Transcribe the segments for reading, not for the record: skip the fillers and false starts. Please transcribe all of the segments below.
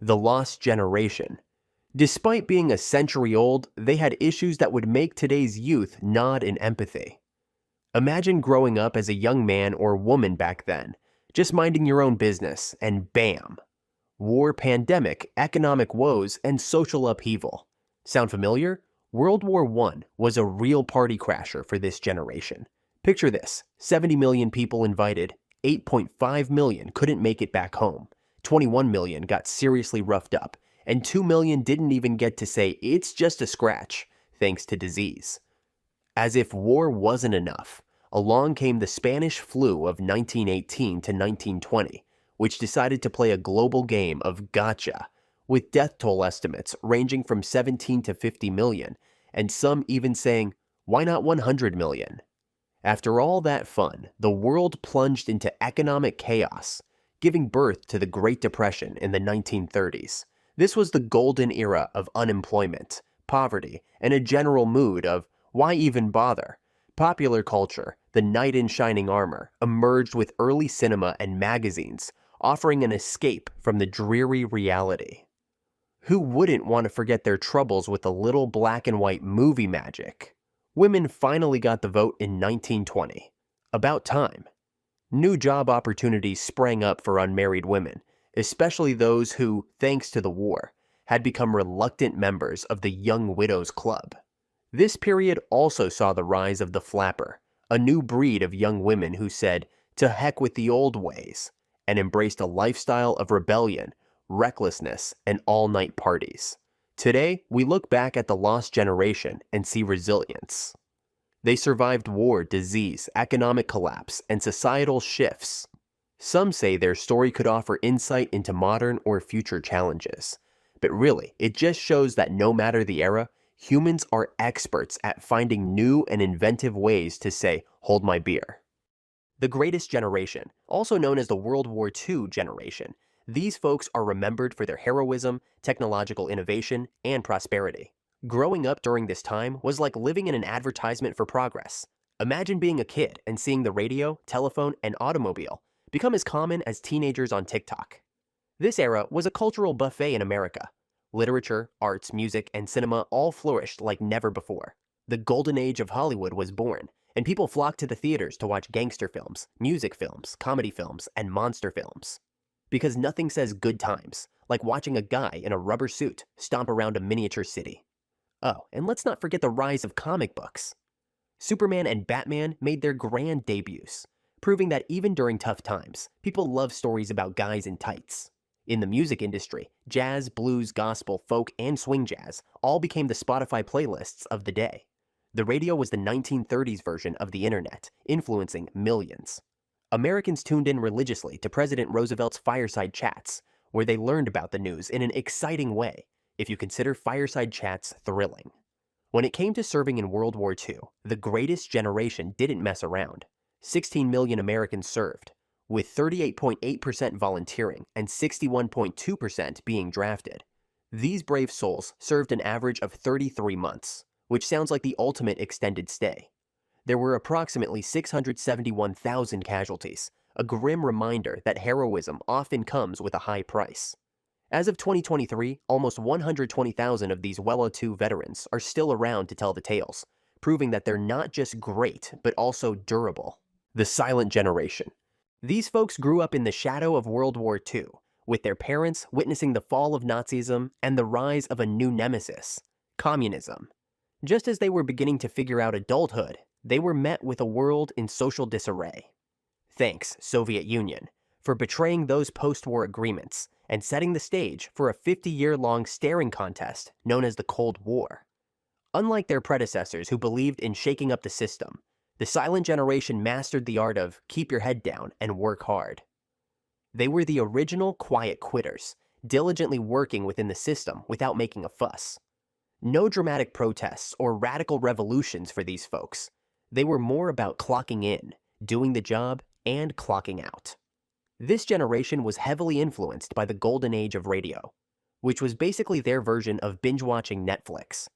The lost generation. Despite being a century old, they had issues that would make today's youth nod in empathy. Imagine growing up as a young man or woman back then, just minding your own business, and bam! War, pandemic, economic woes, and social upheaval. Sound familiar? World War I was a real party crasher for this generation. Picture this: 70 million people invited, 8.5 million couldn't make it back home, 21 million got seriously roughed up, and 2 million didn't even get to say it's just a scratch, thanks to disease. As if war wasn't enough, along came the Spanish flu of 1918 to 1920, which decided to play a global game of gotcha, with death toll estimates ranging from 17 to 50 million, and some even saying, why not 100 million? After all that fun, the world plunged into economic chaos, giving birth to the Great Depression in the 1930s. This was the golden era of unemployment, poverty, and a general mood of, why even bother? Popular culture, the knight in shining armor, emerged with early cinema and magazines, offering an escape from the dreary reality. Who wouldn't want to forget their troubles with a little black and white movie magic? Women finally got the vote in 1920. About time. New job opportunities sprang up for unmarried women, especially those who, thanks to the war, had become reluctant members of the Young Widows Club. This period also saw the rise of the flapper, a new breed of young women who said, "to heck with the old ways," and embraced a lifestyle of rebellion, recklessness, and all-night parties. Today, we look back at the lost generation and see resilience. They survived war, disease, economic collapse, and societal shifts. Some say their story could offer insight into modern or future challenges. But really, it just shows that no matter the era, humans are experts at finding new and inventive ways to say, hold my beer. The Greatest Generation, also known as the World War II generation, these folks are remembered for their heroism, technological innovation, and prosperity. Growing up during this time was like living in an advertisement for progress. Imagine being a kid and seeing the radio, telephone, and automobile become as common as teenagers on TikTok. This era was a cultural buffet in America. Literature, arts, music, and cinema all flourished like never before. The golden age of Hollywood was born, and people flocked to the theaters to watch gangster films, music films, comedy films, and monster films. Because nothing says good times like watching a guy in a rubber suit stomp around a miniature city. Oh, and let's not forget the rise of comic books. Superman and Batman made their grand debuts, proving that even during tough times, people love stories about guys in tights. In the music industry, jazz, blues, gospel, folk, and swing jazz all became the Spotify playlists of the day. The radio was the 1930s version of the internet, influencing millions. Americans tuned in religiously to President Roosevelt's fireside chats, where they learned about the news in an exciting way, if you consider fireside chats thrilling. When it came to serving in World War II, the Greatest Generation didn't mess around. 16 million Americans served, with 38.8% volunteering and 61.2% being drafted. These brave souls served an average of 33 months, which sounds like the ultimate extended stay. There were approximately 671,000 casualties, a grim reminder that heroism often comes with a high price. As of 2023, almost 120,000 of these WW2 veterans are still around to tell the tales, proving that they're not just great, but also durable. The Silent Generation. These folks grew up in the shadow of World War II, with their parents witnessing the fall of Nazism and the rise of a new nemesis, communism. Just as they were beginning to figure out adulthood, they were met with a world in social disarray. Thanks, Soviet Union, for betraying those post-war agreements and setting the stage for a 50-year-long staring contest known as the Cold War. Unlike their predecessors who believed in shaking up the system, the Silent Generation mastered the art of keep your head down and work hard. They were the original quiet quitters, diligently working within the system without making a fuss. No dramatic protests or radical revolutions for these folks. They were more about clocking in, doing the job, and clocking out. This generation was heavily influenced by the golden age of radio, which was basically their version of binge-watching Netflix.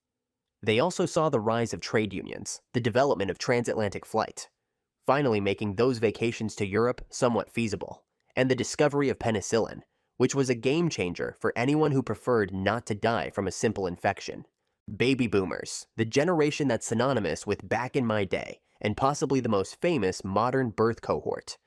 They also saw the rise of trade unions, the development of transatlantic flight, finally making those vacations to Europe somewhat feasible, and the discovery of penicillin, which was a game changer for anyone who preferred not to die from a simple infection. Baby boomers, the generation that's synonymous with back in my day, and possibly the most famous modern birth cohort.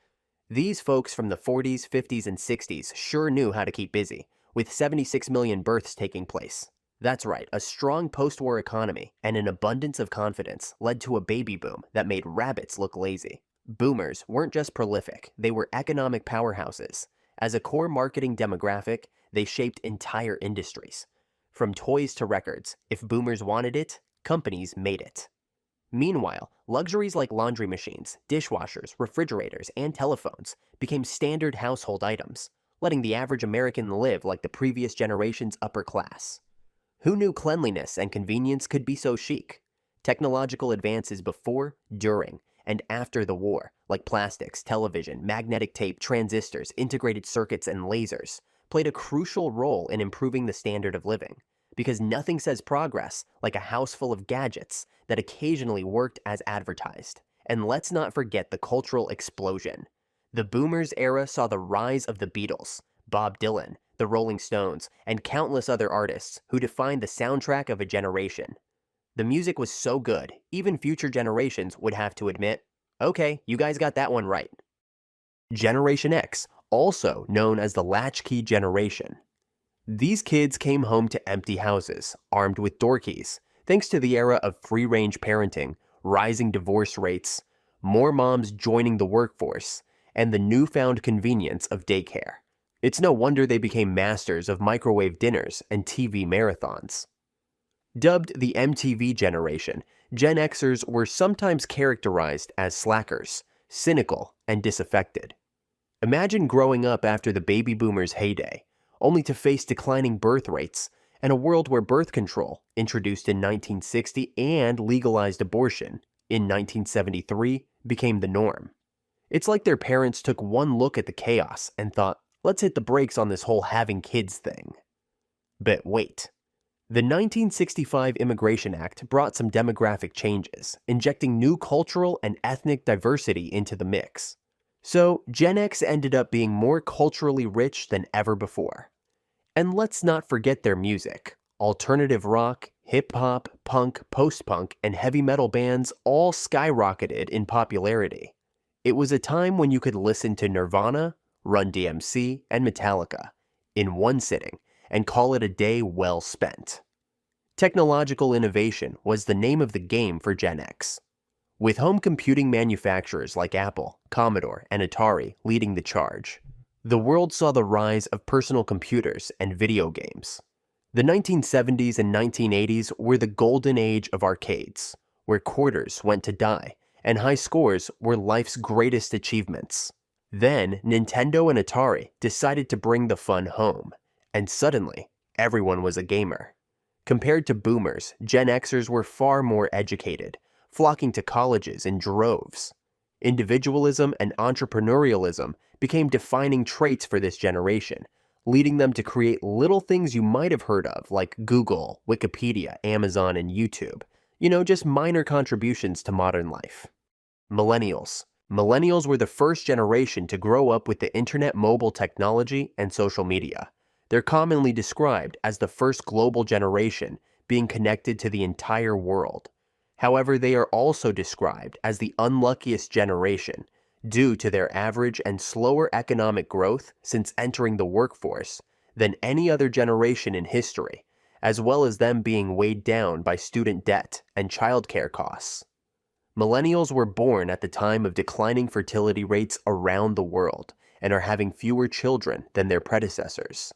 These folks from the 40s, 50s, and 60s sure knew how to keep busy, with 76 million births taking place. That's right, a strong post-war economy and an abundance of confidence led to a baby boom that made rabbits look lazy. Boomers weren't just prolific, they were economic powerhouses. As a core marketing demographic, they shaped entire industries. From toys to records, if boomers wanted it, companies made it. Meanwhile, luxuries like laundry machines, dishwashers, refrigerators, and telephones became standard household items, letting the average American live like the previous generation's upper class. Who knew cleanliness and convenience could be so chic? Technological advances before, during, and after the war, like plastics, television, magnetic tape, transistors, integrated circuits, and lasers, played a crucial role in improving the standard of living, because nothing says progress like a house full of gadgets that occasionally worked as advertised. And let's not forget the cultural explosion. The Boomers era saw the rise of the Beatles, Bob Dylan, the Rolling Stones, and countless other artists who defined the soundtrack of a generation. The music was so good, even future generations would have to admit, okay, you guys got that one right. Generation X, also known as the latchkey generation. These kids came home to empty houses, armed with door keys, thanks to the era of free-range parenting, rising divorce rates, more moms joining the workforce, and the newfound convenience of daycare. It's no wonder they became masters of microwave dinners and TV marathons. Dubbed the MTV generation, Gen Xers were sometimes characterized as slackers, cynical, and disaffected. Imagine growing up after the baby boomers' heyday, only to face declining birth rates and a world where birth control, introduced in 1960 and legalized abortion in 1973, became the norm. It's like their parents took one look at the chaos and thought, let's hit the brakes on this whole having kids thing. But wait. The 1965 Immigration Act brought some demographic changes, injecting new cultural and ethnic diversity into the mix. So, Gen X ended up being more culturally rich than ever before. And let's not forget their music. Alternative rock, hip-hop, punk, post-punk, and heavy metal bands all skyrocketed in popularity. It was a time when you could listen to Nirvana, Run DMC, and Metallica in one sitting and call it a day well spent. Technological innovation was the name of the game for Gen X. With home computing manufacturers like Apple, Commodore, and Atari leading the charge, the world saw the rise of personal computers and video games. The 1970s and 1980s were the golden age of arcades, where quarters went to die, and high scores were life's greatest achievements. Then, Nintendo and Atari decided to bring the fun home, and suddenly, everyone was a gamer. Compared to boomers, Gen Xers were far more educated, flocking to colleges in droves. Individualism and entrepreneurialism became defining traits for this generation, leading them to create little things you might have heard of like Google, Wikipedia, Amazon, and YouTube. Just minor contributions to modern life. Millennials. Millennials were the first generation to grow up with the internet, mobile technology, and social media. They're commonly described as the first global generation being connected to the entire world. However, they are also described as the unluckiest generation due to their average and slower economic growth since entering the workforce than any other generation in history, as well as them being weighed down by student debt and childcare costs. Millennials were born at the time of declining fertility rates around the world and are having fewer children than their predecessors.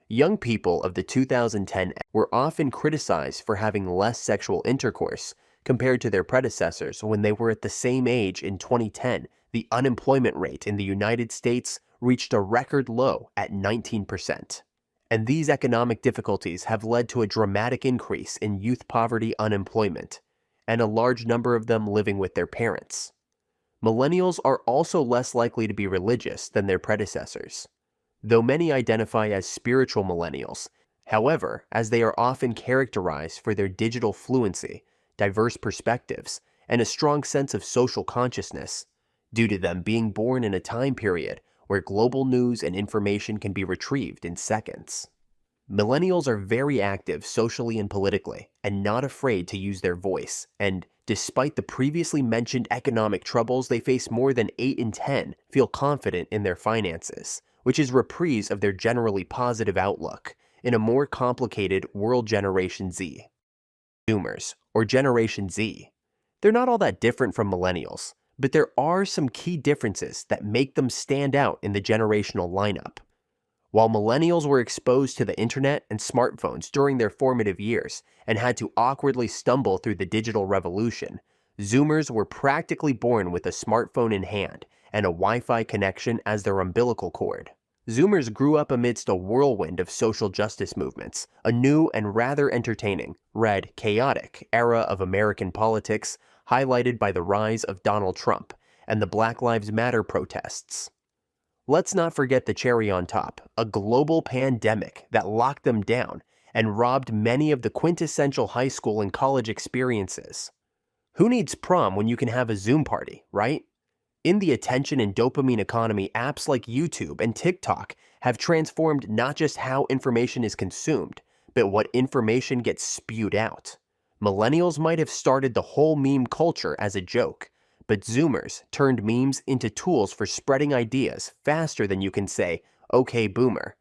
Young people of the 2010 were often criticized for having less sexual intercourse compared to their predecessors when they were at the same age in 2010. The unemployment rate in the United States reached a record low at 19%. And these economic difficulties have led to a dramatic increase in youth poverty unemployment, and a large number of them living with their parents. Millennials are also less likely to be religious than their predecessors, though many identify as spiritual millennials. However, as they are often characterized for their digital fluency, diverse perspectives, and a strong sense of social consciousness, due to them being born in a time period where global news and information can be retrieved in seconds. Millennials are very active socially and politically, and not afraid to use their voice, and despite the previously mentioned economic troubles they face, more than 8 in 10 feel confident in their finances, which is reprise of their generally positive outlook in a more complicated world. Generation Z. Zoomers, or Generation Z. They're not all that different from millennials, but there are some key differences that make them stand out in the generational lineup. While millennials were exposed to the internet and smartphones during their formative years and had to awkwardly stumble through the digital revolution, Zoomers were practically born with a smartphone in hand and a Wi-Fi connection as their umbilical cord. Zoomers grew up amidst a whirlwind of social justice movements, a new and rather entertaining, chaotic era of American politics highlighted by the rise of Donald Trump and the Black Lives Matter protests. Let's not forget the cherry on top, a global pandemic that locked them down and robbed many of the quintessential high school and college experiences. Who needs prom when you can have a Zoom party, right? In the attention and dopamine economy, apps like YouTube and TikTok have transformed not just how information is consumed, but what information gets spewed out. Millennials might have started the whole meme culture as a joke, but Zoomers turned memes into tools for spreading ideas faster than you can say, "Okay, boomer,"